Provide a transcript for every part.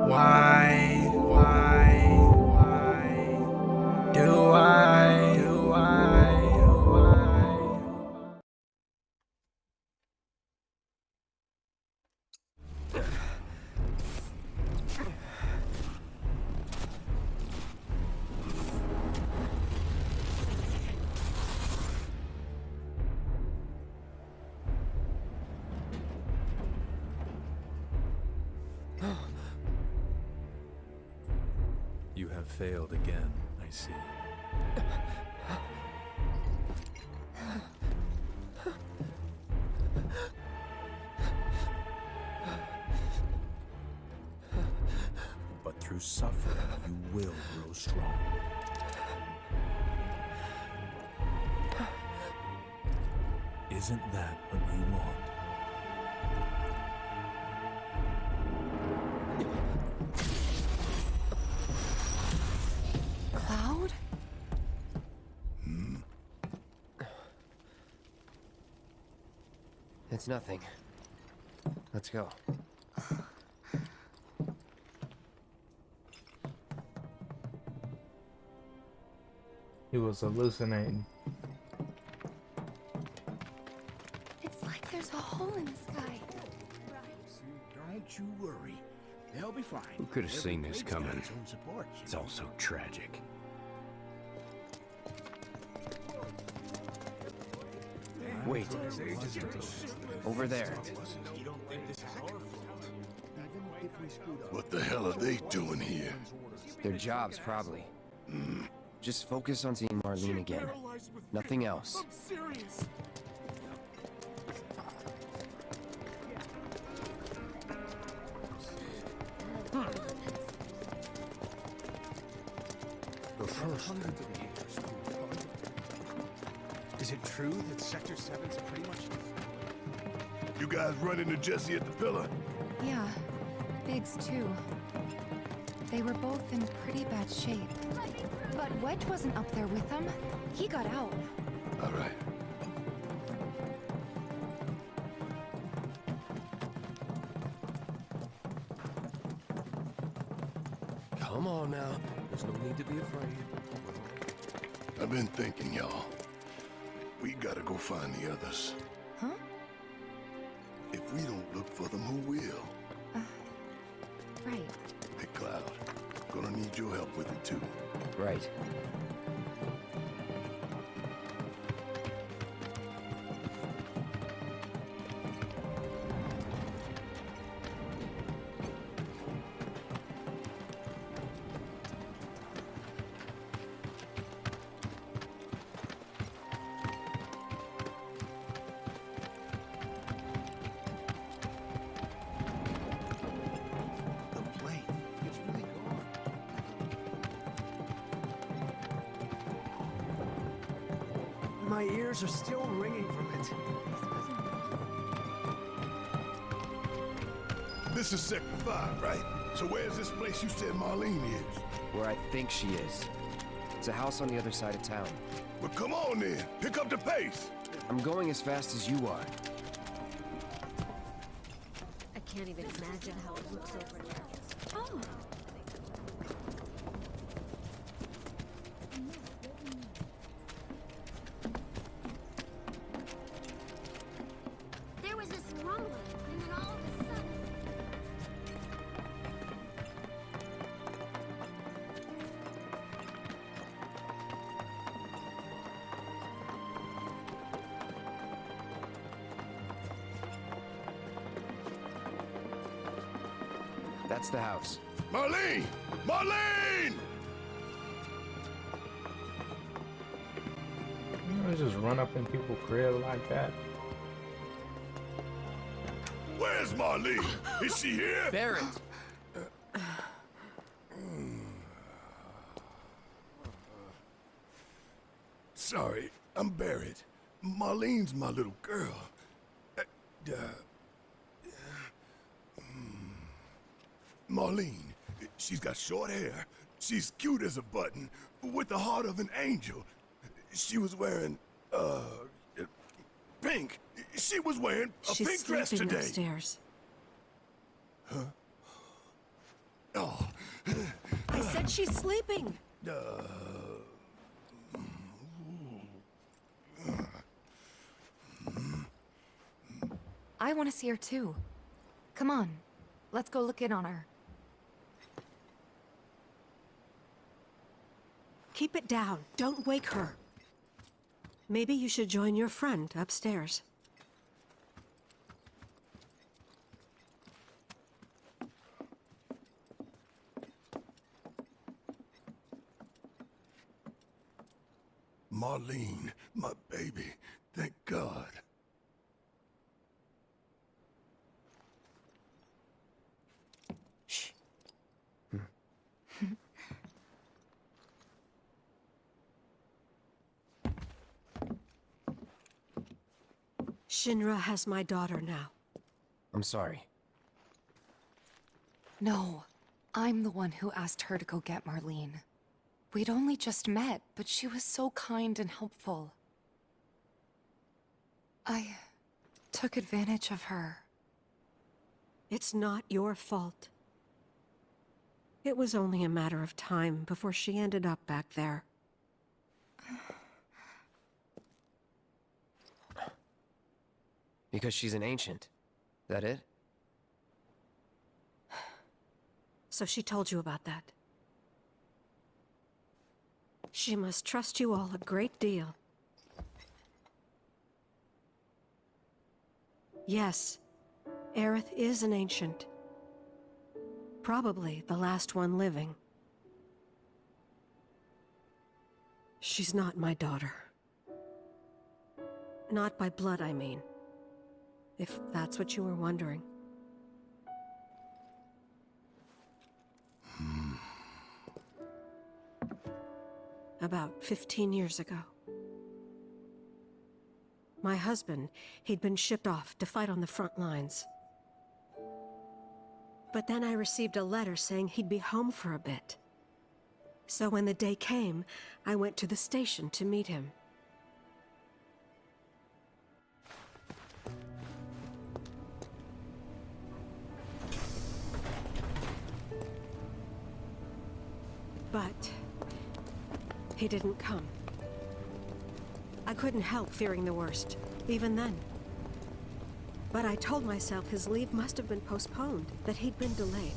Why do I? You have failed again, I see. But through suffering, you will grow strong. Isn't that what you want? Cloud? It's nothing. Let's go. He was hallucinating. It's like there's a hole in the sky. Don't you worry. They'll be fine. Who could have seen this Every plane's got coming? its own support, you It's know. all so tragic. Wait. Over there. What the hell are they doing here? Their jobs, probably. Just focus on seeing Marlene again. Nothing else. Is it true that Sector 7's pretty much... You guys run into Jesse at the pillar? Yeah, Biggs too. They were both in pretty bad shape. But Wedge wasn't up there with them. He got out. All right. Come on now. There's no need to be afraid. I've been thinking, y'all. We gotta go find the others. Huh? If we don't look for them, who will? Right. Hey, Cloud. Gonna need your help with it, too. Right. The plane. It's really gone. My ears are still ringing from it. This is Sector 5, right? So where's this place you said Marlene is? Where I think she is. It's a house on the other side of town. Well, come on then. Pick up the pace. I'm going as fast as you are. I can't even imagine how it looks over there. Oh. There was this rumbling, and then all of a sudden... That's the house. Marlene! Marlene! You know, just run up in people's crib like that. Where's Marlene? Is she here? Barrett! Sorry, I'm Barrett. Marlene's my little girl. Marlene, she's got short hair. She's cute as a button, with the heart of an angel. She was wearing, pink. She was wearing a She's pink dress sleeping today. upstairs. Oh, She's sleeping! I want to see her too. Come on, let's go look in on her. Keep it down. Don't wake her. Maybe you should join your friend upstairs. Marlene, my baby. Thank God. Shh. Shinra has my daughter now. I'm sorry. No, I'm the one who asked her to go get Marlene. We'd only just met, but she was so kind and helpful. I took advantage of her. It's not your fault. It was only a matter of time before she ended up back there. Because she's an ancient. That it? So she told you about that. She must trust you all a great deal. Yes, Aerith is an ancient. Probably the last one living. She's not my daughter. Not by blood, I mean. If that's what you were wondering. About 15 years ago. My husband, he'd been shipped off to fight on the front lines. But then I received a letter saying he'd be home for a bit. So when the day came, I went to the station to meet him. But he didn't come. I couldn't help fearing the worst, even then. But I told myself his leave must have been postponed, that he'd been delayed.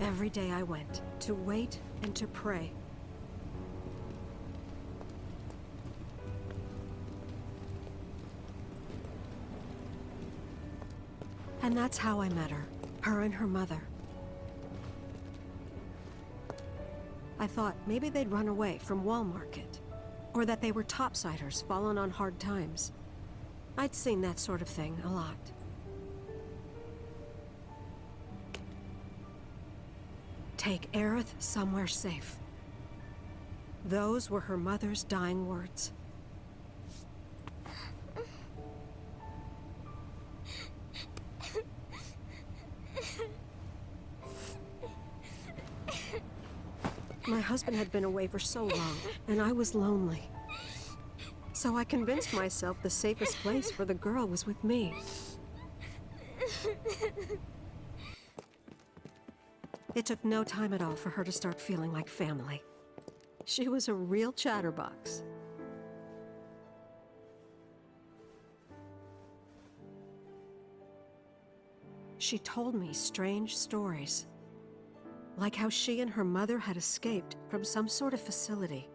Every day I went, to wait and to pray. And that's how I met her and her mother. I thought maybe they'd run away from Wall Market, or that they were topsiders fallen on hard times. I'd seen that sort of thing a lot. Take Aerith somewhere safe. Those were her mother's dying words. My husband had been away for so long, and I was lonely. So I convinced myself the safest place for the girl was with me. It took no time at all for her to start feeling like family. She was a real chatterbox. She told me strange stories. Like how she and her mother had escaped from some sort of facility.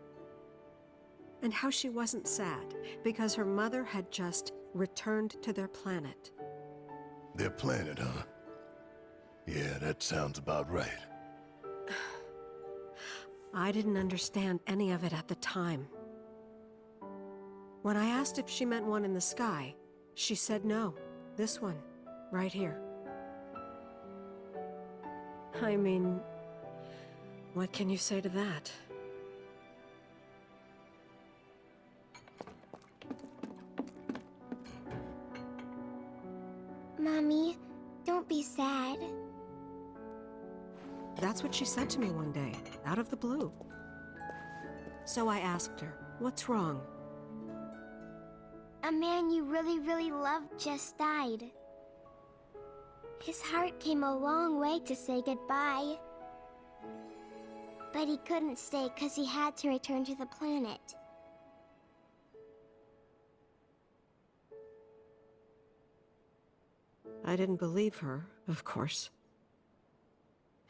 And how she wasn't sad, because her mother had just returned to their planet. Their planet, huh? Yeah, that sounds about right. I didn't understand any of it at the time. When I asked if she meant one in the sky, she said no. This one, right here. I mean, what can you say to that? Mommy, don't be sad. That's what she said to me one day, out of the blue. So I asked her, what's wrong? A man you really, really loved just died. His heart came a long way to say goodbye. But he couldn't stay because he had to return to the planet. I didn't believe her, of course.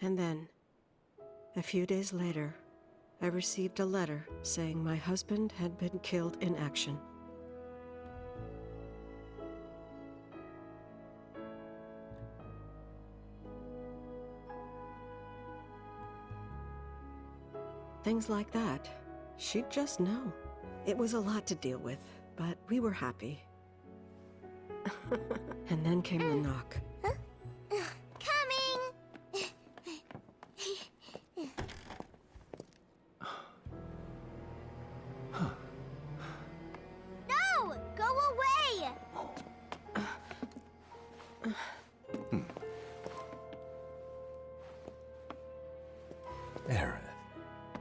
And then, a few days later, I received a letter saying my husband had been killed in action. Things like that. She'd just know. It was a lot to deal with, but we were happy. And then came the knock. Coming! No! Go away! Aerith,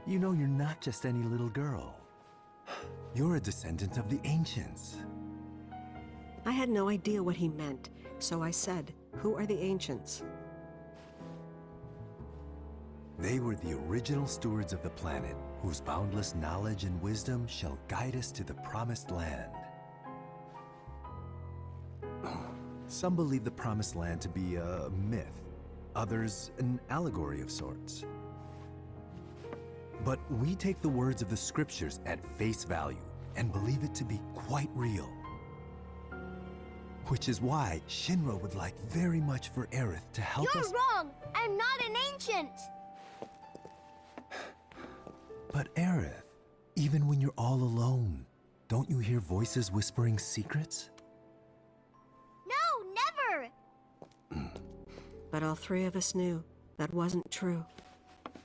you know you're not just any little girl. You're a descendant of the ancients. I had no idea what he meant, so I said, "Who are the ancients?" They were the original stewards of the planet, whose boundless knowledge and wisdom shall guide us to the promised land. Some believe the promised land to be a myth, others an allegory of sorts. But we take the words of the scriptures at face value and believe it to be quite real. Which is why Shinra would like very much for Aerith to help us. You're wrong! I'm not an ancient! But Aerith, even when you're all alone, don't you hear voices whispering secrets? No, never! But all three of us knew that wasn't true.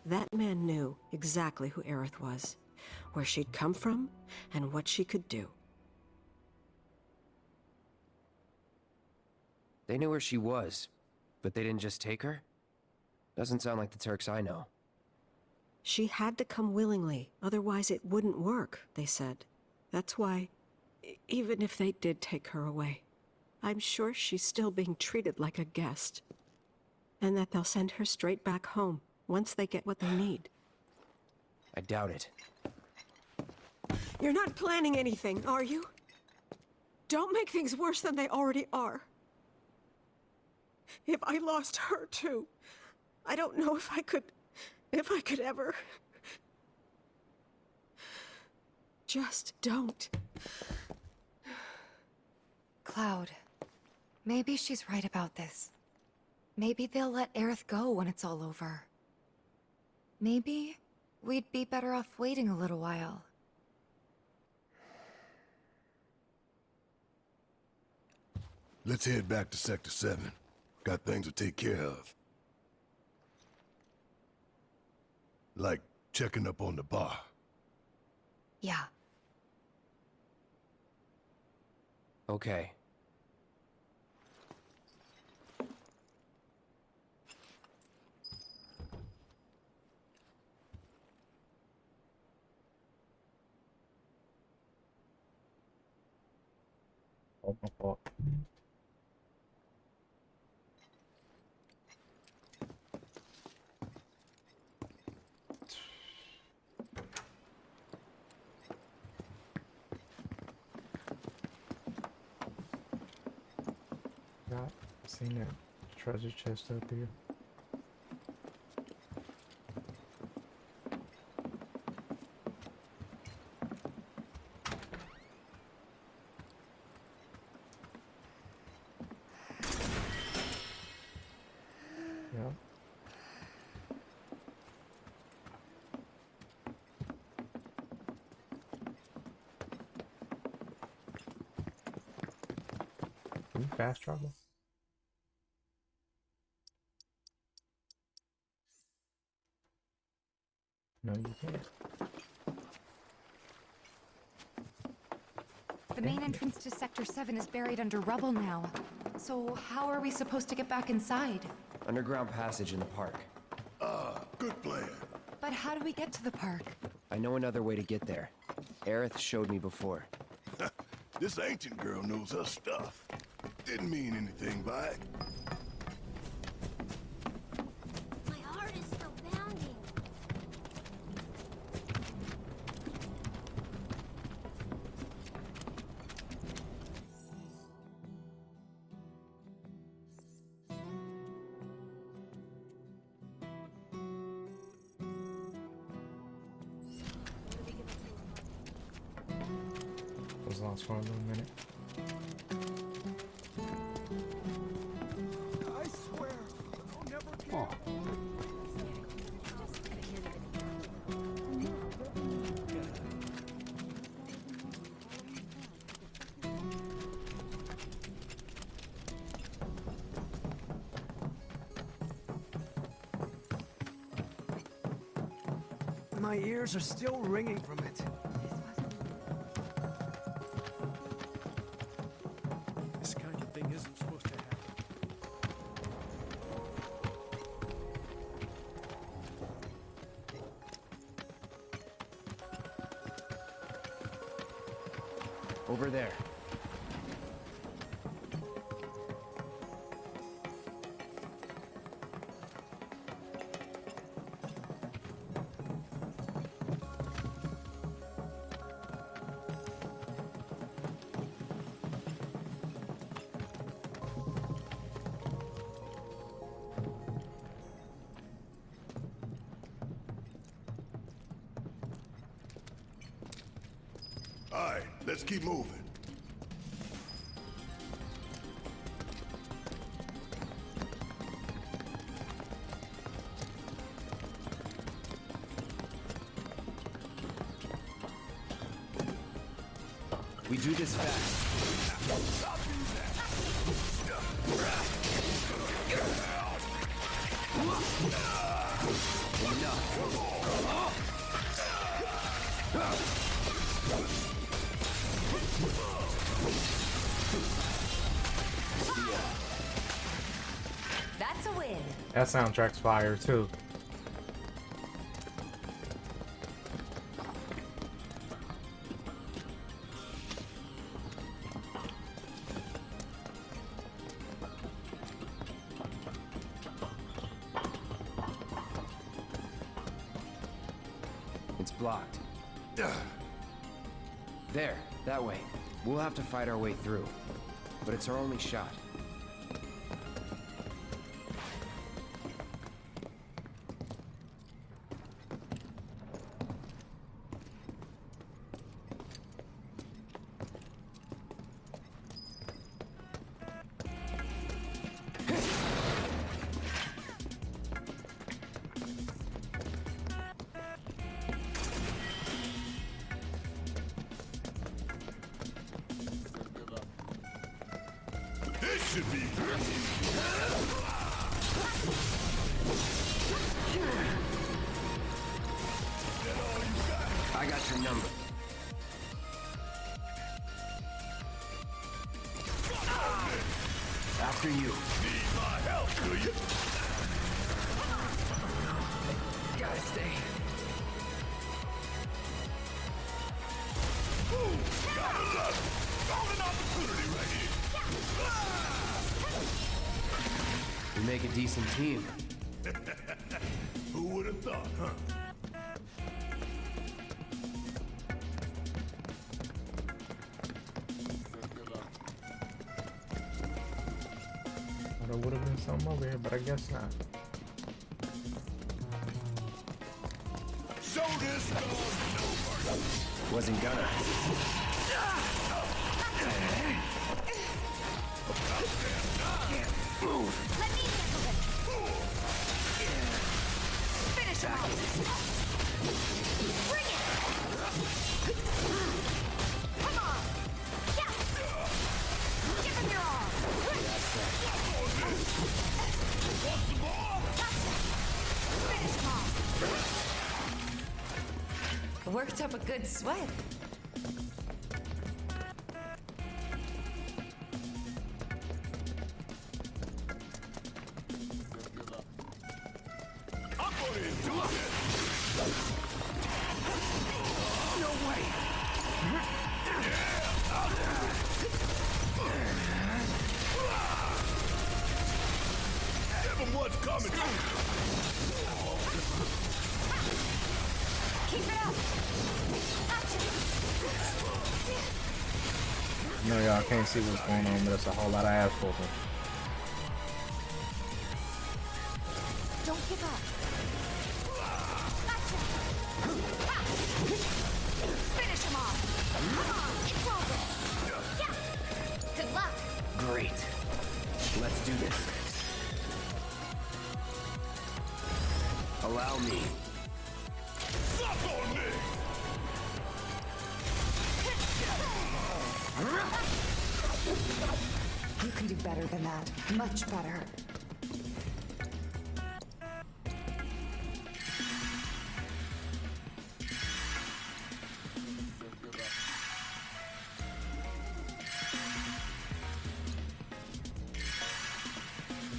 That man knew exactly who Aerith was, where she'd come from, and what she could do. They knew where she was, but they didn't just take her? Doesn't sound like the Turks I know. She had to come willingly, otherwise it wouldn't work, they said. That's why, even if they did take her away, I'm sure she's still being treated like a guest. And that they'll send her straight back home, once they get what they need. I doubt it. You're not planning anything, are you? Don't make things worse than they already are. If I lost her too, I don't know if I could ever. Just don't. Cloud, maybe she's right about this. Maybe they'll let Aerith go when it's all over. Maybe we'd be better off waiting a little while. Let's head back to Sector 7. Got things to take care of. Like checking up on the bar. Yeah. Okay. Oh my God. Got seen that treasure chest up here. Yeah. Can you fast travel? No, you can't. The main entrance to Sector 7 is buried under rubble now. So how are we supposed to get back inside? Underground passage in the park. Good plan. But how do we get to the park? I know another way to get there. Aerith showed me before. This ancient girl knows her stuff. Didn't mean anything by it. My heart is still pounding. lost for a little minute. I swear, I'll never get Oh. My ears are still ringing from it. This kind of thing isn't supposed to happen. Over there. All right, let's keep moving. We do this fast. That's a win. That soundtrack's fire too. It's blocked. There, that way. We'll have to fight our way through. But it's our only shot. This should be I got your number. After you. need my help, do you? Gotta stay. Ooh, gotta love it. Golden opportunity right here. We make a decent team. Who would have thought, huh? There would have been something over here, but I guess not. Show this dog no mercy. Wasn't gonna. Move. Let me handle it. Finish him off. Bring it. Come on. Yeah. Give him your all. Finish him off. Worked up a good sweat. I'm gonna enjoy this. No way. Give him what's coming. Keep it up. I know y'all can't see what's going on, but it's a whole lot of ass whooping. Don't give up. Finish him off. Come on, it's over. Allow me. Suck on me! You can do better than that. Much better.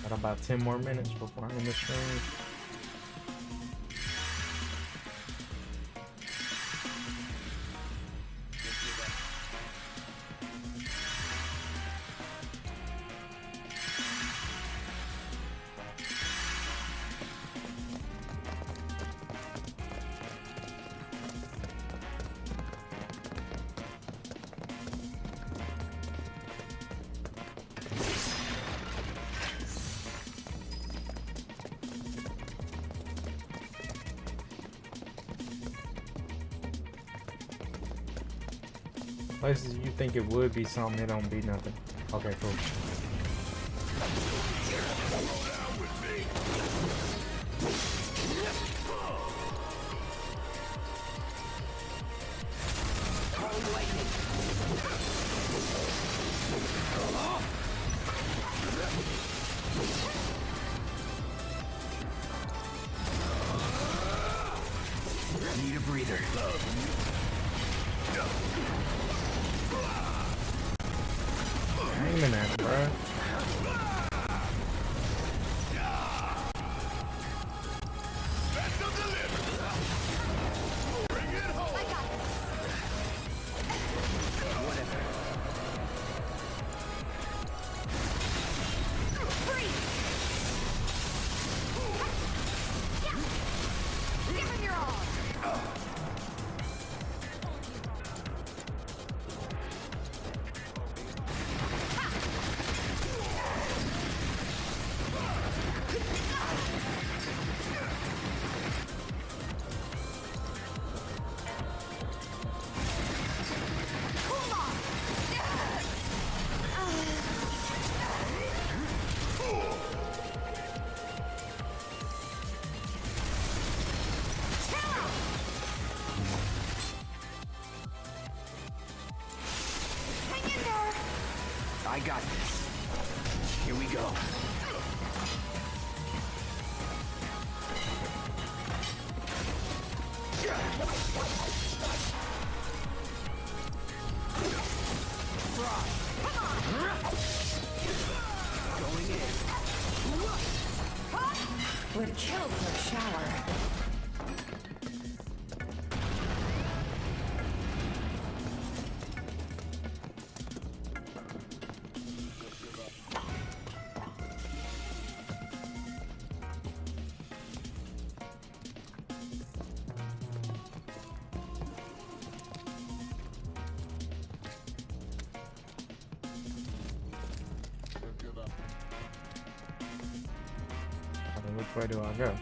Got about 10 more minutes before I end the stream. Places you think it would be something, it don't be nothing. Okay, cool. Need a breather. Aiming at it, bruh. I got this. Here we go. Going in. Would kill for a shower. Which way do I go?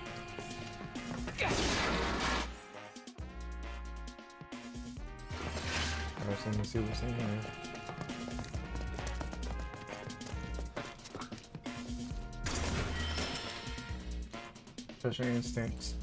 First, let me see what's in here. Trust your instincts.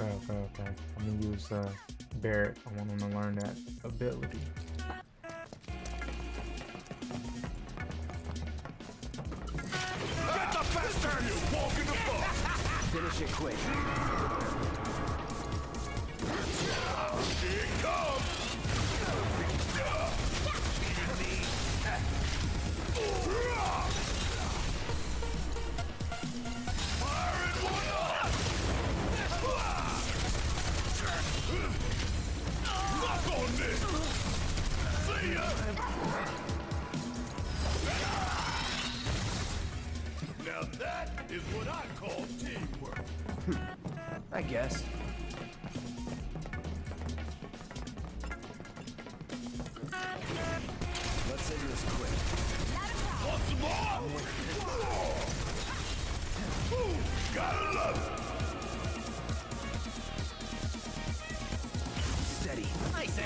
Okay. I'm gonna use Barrett. I want him to learn that ability. Get the faster you walk in the box. Finish it quick. Here it comes. Fire in one up. Knock on this. See ya. Now that is what I call teamwork. I guess. Let's end this quick. Want some more? Ooh, gotta love it. Steady. Nice,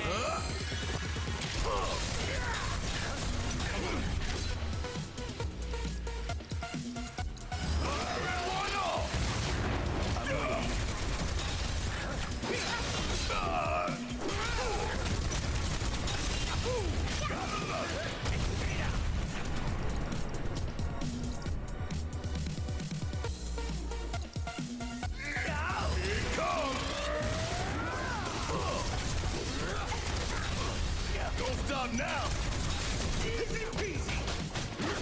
Don't stop now. Easy peasy.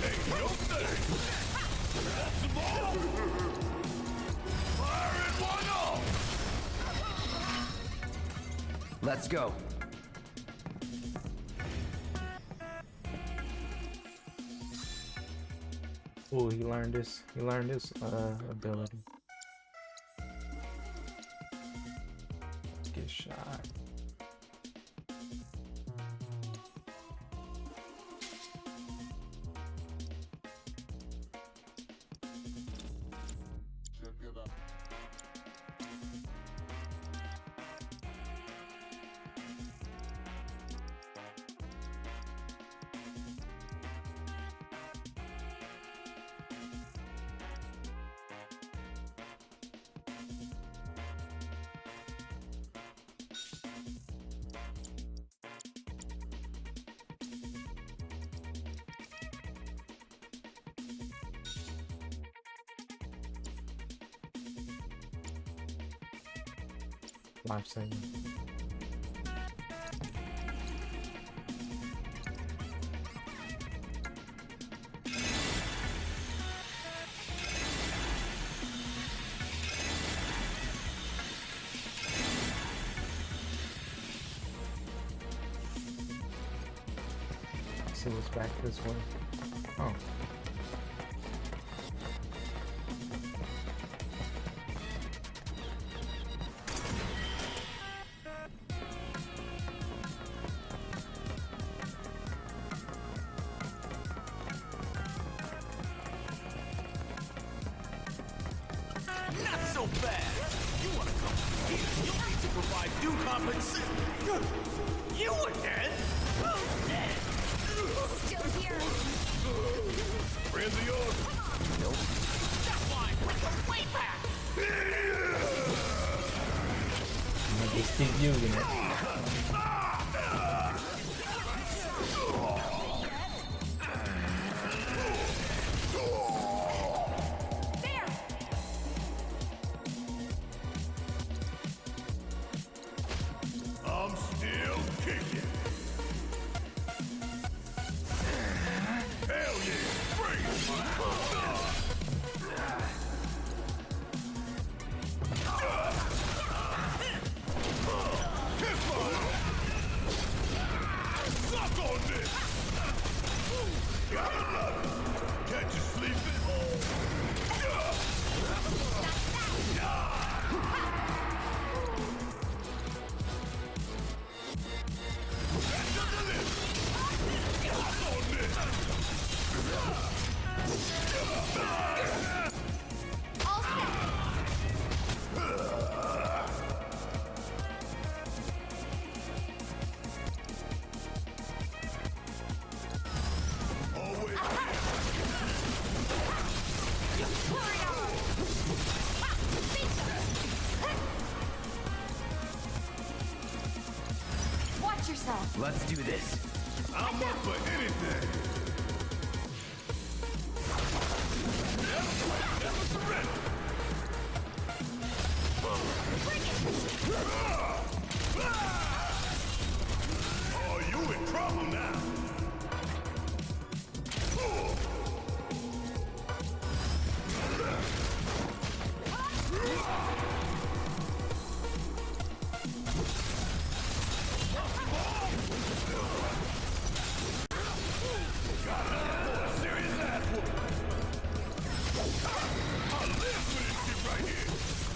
Take your thing. Want some more? Fire in one off. Let's go. Oh, he learned this. He learned this ability. Get shot. Life saving. See what's back this way. Oh. Not so fast! You wanna come here, you'll need to provide due compensation. You again? Still here. Friends of yours? That line went the way back! I'm gonna just keep using it. I'm still kicking. Hell yeah! Freeze! Suck on this! Gotta love it! Catch you sleeping? That's on the list! Suck on this! yourself. Let's do this. I'm up for anything. Never surrender. Oh, you in trouble now.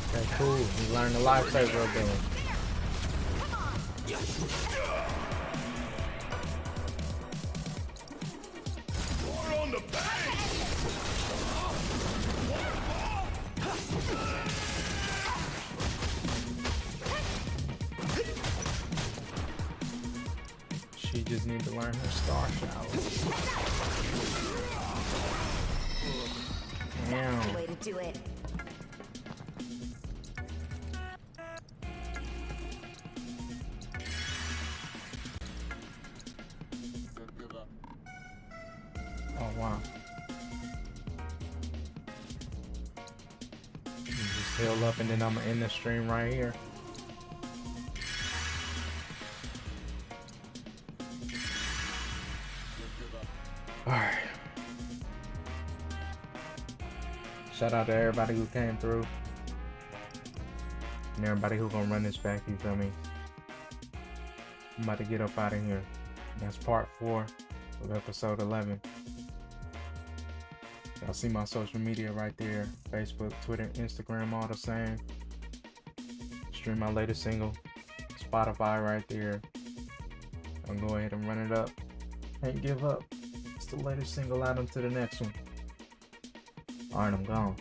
Okay, cool. You learned the lifesaver ability. More on the bank. She just need to learn her star shower. Damn. Way to do it. Oh wow. You just heal up and then I'm gonna end the stream right here. Alright. Shout out to everybody who came through. And everybody who gonna run this back, you feel me? I'm about to get up out of here. That's part 4 of episode 11. Y'all see my social media right there. Facebook, Twitter, Instagram, all the same. Stream my latest single. Spotify right there. I'll go ahead and run it up. Ain't give up. It's the latest single item to the next one. Alright, I'm gone.